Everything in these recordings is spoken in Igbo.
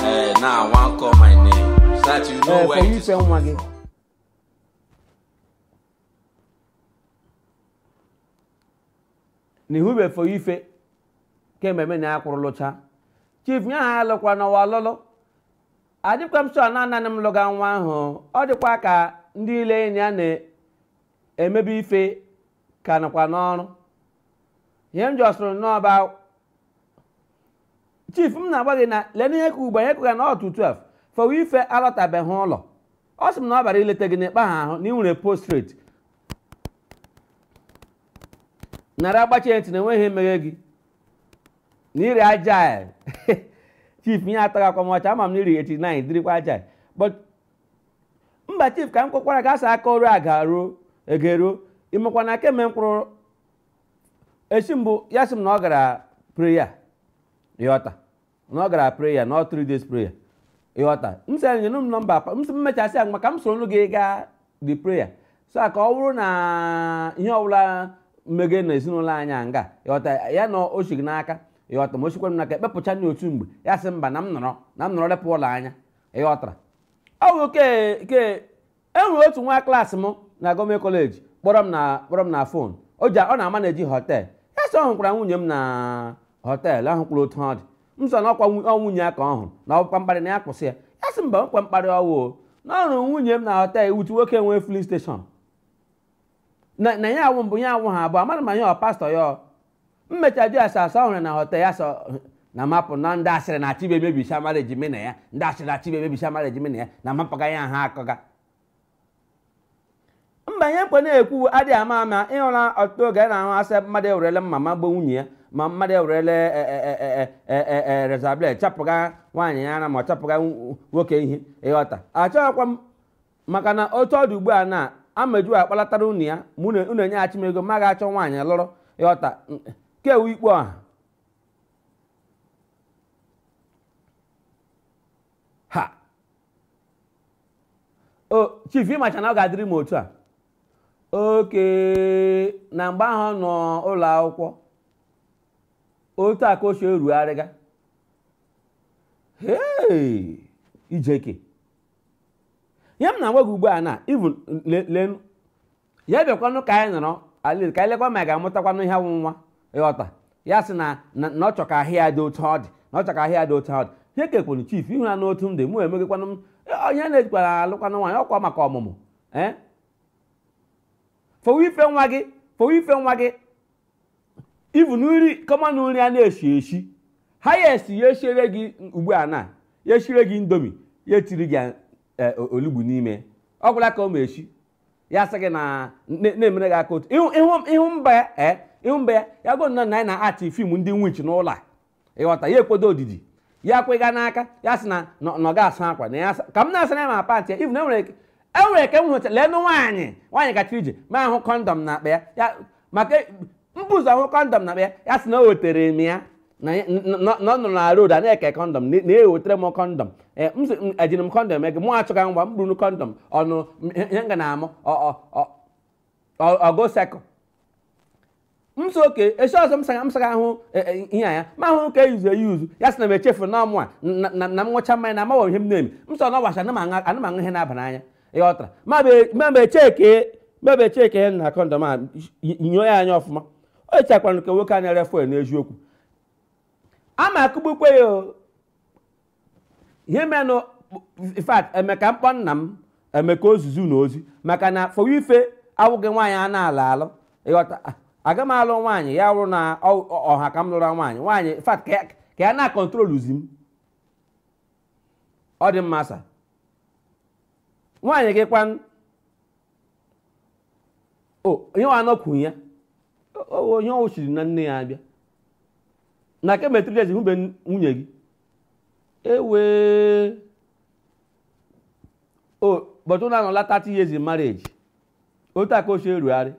Now I want call my name. So that you know where you say one. Ni hube for you fe. Keme me na akwụrụlụcha. Chief nya ha alụkwa na walolo. Adịkwa m so na m lụga nwa ahụ. Ọ dịkwa ka ndị ile enyi ya na-emebi ife ka nakwa n'ọrụ. Ihe m jọsụrụ n'ọba Chief m na-agba gị na lene ihe ka ugbo ihe ka na ọtụ 12 for ife alọtabeghị ụlọ. Ọ sị m na ọ bara ileta gị n'ịkpa ha ahụ na ị nwere postrate. Nara agbachi ntị na enweghị emeghe gị. N'iri agile. Chief ihe atọghị akwamocha ama m n'iri 89 dirikwa agile. But mba Chief ka m kwekwara ga asa aka ọrụ agaruo egero imekwa na keme mkpụrụ esi mbụ ya sị m na ọ gara prayer ịghọta na ọ gara prayer na 3 days prayer ịghọta m sị enye m nọmba m sị mmechasị ya maka m soro gị gaa the prayer so ka ọ bụrụ na ihe ọbụla mmege na ezinụlọ anyị nga ịghọta ya na oshigi n'aka ịghọta ma oshikwa m n'aka ekpepụcha n'otu mgbe ya sị mba na m nọrọ lepụ ụlọ anya ịghọtara ọ bụ ke enwere otu nwa klaasị m na gọọmenti kọleji kpọrọ m na fon ọ na-ama na-eji họtel ya sị ọ hụkwara nwunye m na họtel ahụkwara otu ọ dị m sọ na ọkwa nwunye aka ọhụrụ na ọkwa mkparị na ya kwụsị ya ya sị mba nkwa mkparị ọwụ na ọrụ nwunye m na họtel iwutu nwoke nwee filin steshọn na ya awụ mbụ ya awụ ha abụọ amara ma ya ọ pastọ ya mmecha di asa ọhụrụ na họtel ya sọ na mapụ na ndị asịrị na chibe emebisha mara ejime na ya ndị asịrị na chibe emebisha mara ejime na ya na mapụga ya ha akọga mba ihe mkpe na-ekwu adịghị ama ịhụra ọtụtụ oge na-ahụ asị mmadụ ewerele mma ma gbe nwunye ya ma mmadụ ewerele rezablet chapụga nwaanyị ya ara ma ọ chapụga nwoke ihe ịghọta achọghịkwa m maka na otu ọdụ ugbu a na ameju akpalatara unu ya unu enyeghachi m ego ma ga-achọ nwaanyị lụrụ ịghọta kewu ikpe ọha ha o Chief ịmacha na ọ ga-adịrị m otu a oke na mgbe ahụ nọ ụlọ akwụkwọ otu a ka o si erugharịga ijeke ihe m na-agwa gị ugbu a na even lenu ya bịakwanụ ka anyị nọrọ alil ka anyị lekwa ma ga-amụtakwanụ ihe awụ nwa ịghọta ya sị na ọ chọ ka ahịa ya dị otu ọ dị na ọ chọ ka ahịa ya dị otu ọ dị ihe kekwanụ Chief ihu na n'otu m dị mụ emegekwanụ m onye na-ejikwara alụkwanụ nwaanyị ọkwa maka ọmụmụ fọwọ́ ife nwa gị ivu nri kọma na nri a na-eshi eshi ha ya esi ya eshere gị ugbu a na ya eshere gị indomi ya etiri gị olugbu n'ime ọ gwụla ka ọ ma eshi ya sị gị na-emere gị aka otu ihu mba ya go nọ na anyị na-achị fim ndị nwinchi n'ụlọ a ịghọta ya ekwedo odidi ya kwega n'aka ya sị na ọ ga-asa akwa na ya ka m na-asa ya ma pantị ya ivu na enwere ka m hụcha leenụ nwaanyị gachara ije ma ahụ kọndọm na akpa ya maka mbụzọ ahụ kọndọm na akpa ya sị na o wetere m ya na ọ nọ na road a na-eke kọndọm na-ewetere m kọndọm ejiri m kọndọm ego mụ achọga ngwa m buru kọndọm ọnụ ihe nga na-amụ ọgo sekụ m so oke esi ọzọ m saga ahụ ihe ya ma ahụ ka eyuzu ya sị na m echefu na ọmụ a na m nwụcha mmanya na amaghị ihe m na-eme m sọ na ọgbacha ana m aṅụ ihe na-aba n'anya ịghọtara mebe cheke na kọndọm a nyo ya anya ọfụma o echekwara nke nwoke anya refuel n'eziokwu ama akụgbukwe ya ihe menụ ifat emeka mkpọ nna m emeka ozuzu na ozi maka na fọwa ife awụghị nwaanyị a na-ala alụ ịghọta aga m alụ nwaanyị ya wụrụ na ọha ka m lụrụ nwaanyị ifat ka ya na-akọntroluzi m ọ dị mma sa nwaanyị gị kwan ihe nwa anọkwu ya onye ọ chiri na nne ya abịa na ke metriji hụbe nwunye gị ewe but ụna anọla 30 years in marriage otu aka ochie erugharị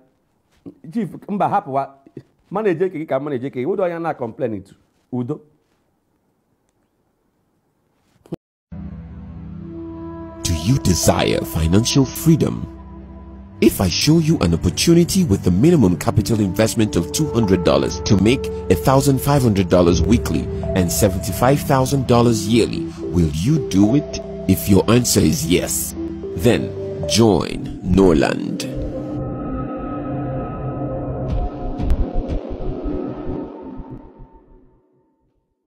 Chief mba hapụwa manager eke gị ka manager eke gị ụdọ onye na complain to udo. Do you desire financial freedom? If I show you an opportunity with a minimum capital investment of $200 to make $1,500 weekly and $75,000 yearly, Will you do it? If your answer is yes, then join Norland.